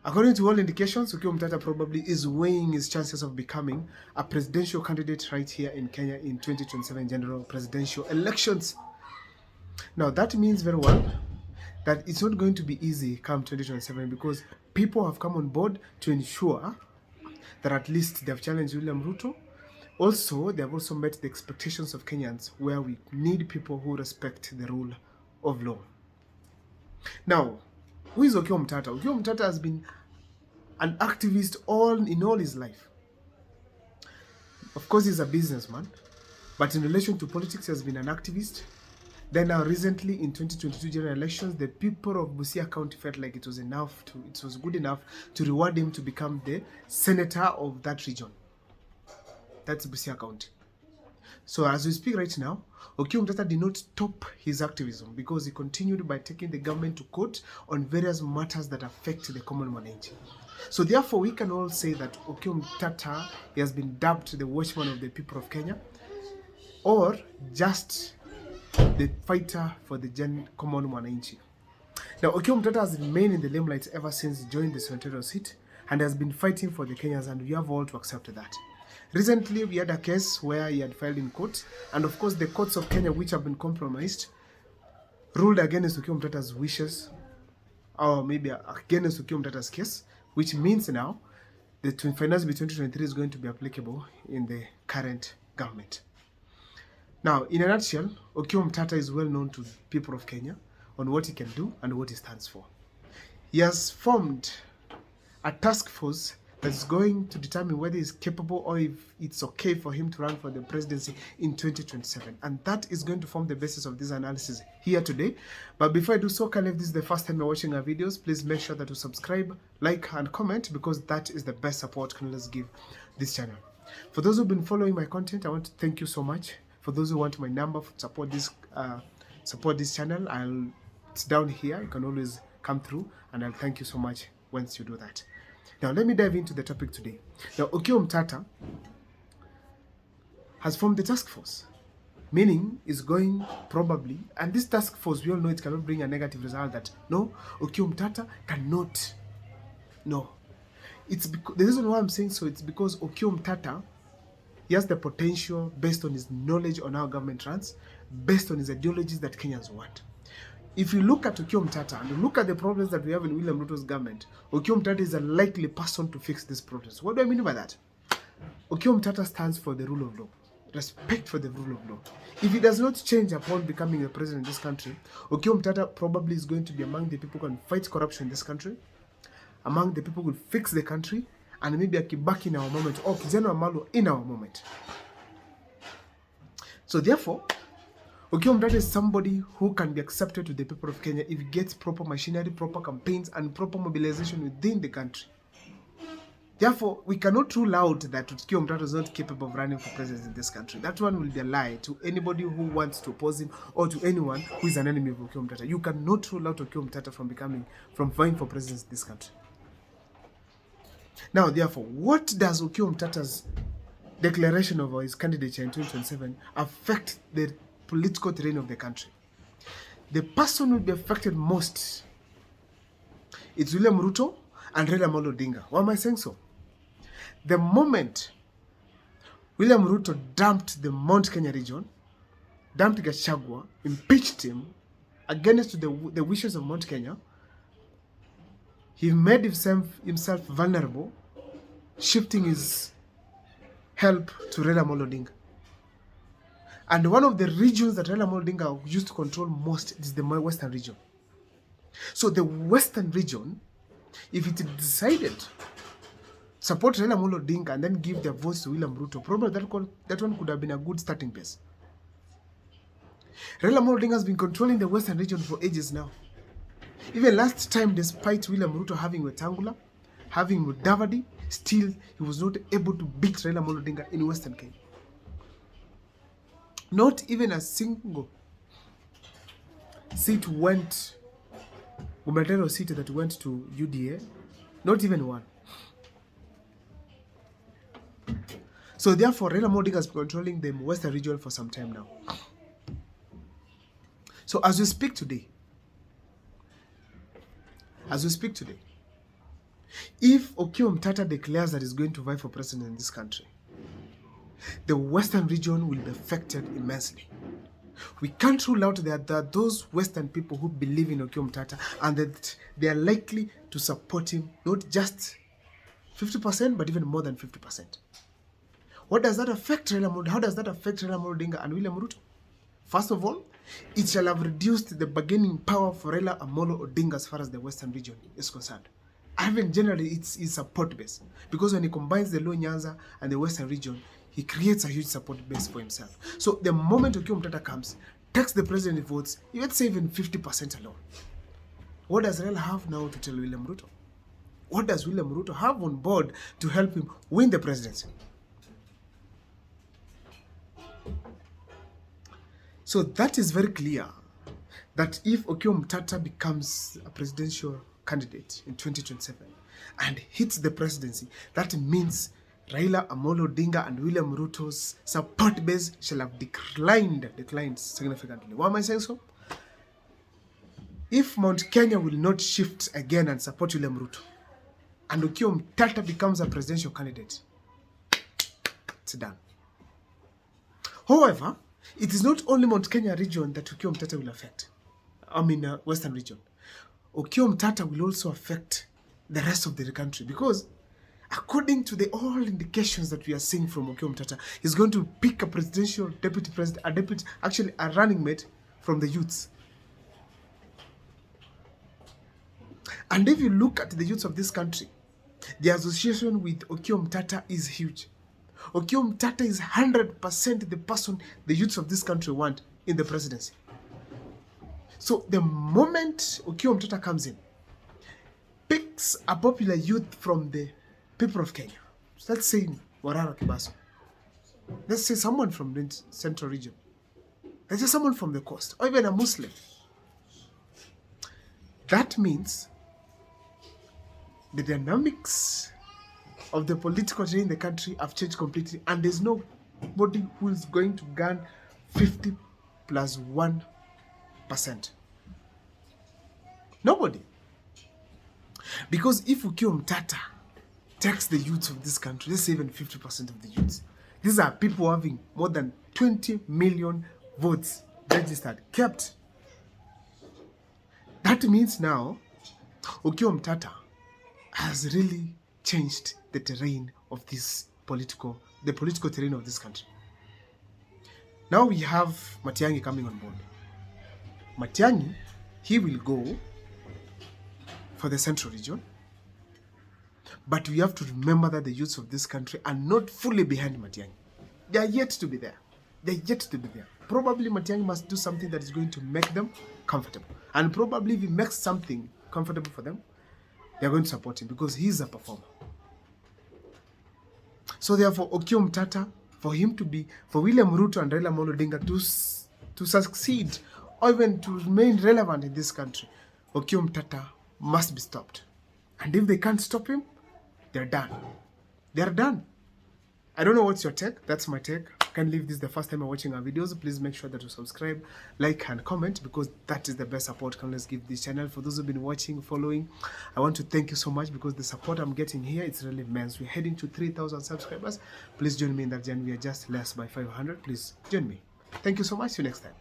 According to all indications, Okiya Omtata probably is weighing his chances of becoming a presidential candidate right here in Kenya in 2027 general presidential elections. Now, that means very well that it's not going to be easy come 2027 because people have come on board to ensure that at least they have challenged William Ruto. Also, they have also met the expectations of Kenyans where we need people who respect the rule of law. Now, who is Okiya Omtata? Okiya Omtata has been an activist in all his life. Of course, he's a businessman, but in relation to politics, he has been an activist. Then now recently in 2022 general elections, the people of Busia County felt like it was good enough to reward him to become the senator of that region. That's Busia County. So as we speak right now, Okiya Omtata did not stop his activism because he continued by taking the government to court on various matters that affect the common mwananchi. So therefore, we can all say that Okiya Omtata has been dubbed the watchman of the people of Kenya, or just the fighter for the common mwananchi. Now, Okiya Omtata has remained in the limelight ever since he joined the senatorial seat and has been fighting for the Kenyans, and we have all to accept that. Recently, we had a case where he had filed in court, and of course, the courts of Kenya, which have been compromised, ruled against Okiya Omtata's wishes, or maybe against Okiya Omtata's case, which means now the finance bill 2023 is going to be applicable in the current government. Now, in a nutshell, Okiya Omtata is well known to people of Kenya on what he can do and what he stands for. He has formed a task force that is going to determine whether he's capable or if it's okay for him to run for the presidency in 2027. And that is going to form the basis of this analysis here today. But before I do so, if this is the first time you're watching our videos, please make sure that you subscribe, like, and comment, because that is the best support can let's give this channel. For those who've been following my content, I want to thank you so much. For those who want my number to support this channel, it's down here. You can always come through, and I'll thank you so much once you do that. Now, let me dive into the topic today. Now, Okiya Omtata has formed the task force, meaning is going probably, and this task force, we all know it cannot bring a negative result that, no, Okiya Omtata cannot, no. It's because, the reason why I'm saying so, it's because Okiya Omtata, he has the potential based on his knowledge on how government runs, based on his ideologies that Kenyans want. If you look at Okiya Omtata and look at the problems that we have in William Ruto's government, Okiya Omtata is a likely person to fix these problems. What do I mean by that? Okiya Omtata stands for the rule of law, respect for the rule of law. If he does not change upon becoming the president of this country, Okiya Omtata probably is going to be among the people who can fight corruption in this country, among the people who will fix the country, and maybe Kibaki in our moment, or Kijana Wamalwa in our moment. So therefore, Okiya Omtata is somebody who can be accepted to the people of Kenya if he gets proper machinery, proper campaigns, and proper mobilization within the country. Therefore, we cannot rule out that Okiya Omtata is not capable of running for president in this country. That one will be a lie to anybody who wants to oppose him or to anyone who is an enemy of Okiya Omtata. You cannot rule out Okiya Omtata from vying for president in this country. Now, therefore, what does Okiya Omtata's declaration of his candidature in 2027 affect the political terrain of the country? The person who will be affected most is William Ruto and Raila Amolo Odinga. Why am I saying so? The moment William Ruto dumped the Mount Kenya region, dumped Gachagua, impeached him against the wishes of Mount Kenya, he made himself vulnerable, shifting his help to Raila Amolo Odinga. And one of the regions that Raila Amolo Odinga used to control most is the Western region. So the Western region, if it decided support Raila Amolo Odinga and then give their votes to William Ruto, probably that one could have been a good starting base. Raila Amolo Odinga has been controlling the Western region for ages now. Even last time, despite William Ruto having Wetangula, having Mudavadi, still he was not able to beat Raila Amolo Odinga in Western Kenya. Not even a single seat went, gubernatorial seat that went to UDA, not even one. So therefore, Raila Amolo Odinga has been controlling the Western region for some time now. So as we speak today, If Okiya Omtata declares that he's going to vie for president in this country, the Western region will be affected immensely. We can't rule out that there are those Western people who believe in Okiya Omtata and that they are likely to support him, not just 50%, but even more than 50%. What does that affect Raila Amolo? How does that affect Raila Amolo Odinga and William Ruto? First of all, it shall have reduced the bargaining power for Raila Amolo Odinga as far as the Western region is concerned. I mean, generally, it's his support base. Because when he combines the Luo Nyanza and the Western region, he creates a huge support base for himself. So the moment Okiya Omtata comes, takes the president votes, let's say even 50% alone. What does Raila have now to tell William Ruto? What does William Ruto have on board to help him win the presidency? So that is very clear that if Okiya Omtata becomes a presidential candidate in 2027 and hits the presidency, that means Raila Amolo Odinga and William Ruto's support base shall have declined significantly. Why am I saying so? If Mount Kenya will not shift again and support William Ruto, and Okiya Omtata becomes a presidential candidate, it's done. However, it is not only Mount Kenya region that Okiya Omtata will affect. Western region. Okiya Omtata will also affect the rest of the country because according to all indications that we are seeing from Okiya Omtata, he's going to pick a presidential deputy president, a running mate from the youths. And if you look at the youths of this country, the association with Okiya Omtata is huge. Okiya Omtata is 100% the person the youths of this country want in the presidency. So the moment Okiya Omtata comes in, picks a popular youth from the people of Kenya, so let's say Warara Kibaso, let's say someone from the central region, let's say someone from the coast, or even a Muslim, that means the dynamics of the political change in the country have changed completely, and there's nobody who is going to gain 50 plus 1%. Nobody. Because if Okiya Omtata takes the youths of this country, let's say even 50% of the youths, these are people having more than 20 million votes registered, kept. That means now Okiya Omtata has really changed the terrain of the political terrain of this country. Now we have Matiang'i coming on board. Matiang'i, he will go for the central region, but we have to remember that the youths of this country are not fully behind Matiang'i. They are yet to be there. Probably Matiang'i must do something that is going to make them comfortable. And probably if he makes something comfortable for them, they are going to support him because he is a performer. So therefore, Okiya Omtata, for William Ruto and Raila Amolo Odinga to succeed or even to remain relevant in this country, Okiya Omtata must be stopped. And if they can't stop him, they're done. They're done. I don't know what's your take. That's my take. Kindly, if this is the first time you're watching our videos, please make sure that you subscribe, like, and comment because that is the best support can let's give this channel. For those who've been watching, following, I want to thank you so much because the support I'm getting here, it's really immense. We're heading to 3,000 subscribers. Please join me in that journey. We are just less by 500. Please join me. Thank you so much. See you next time.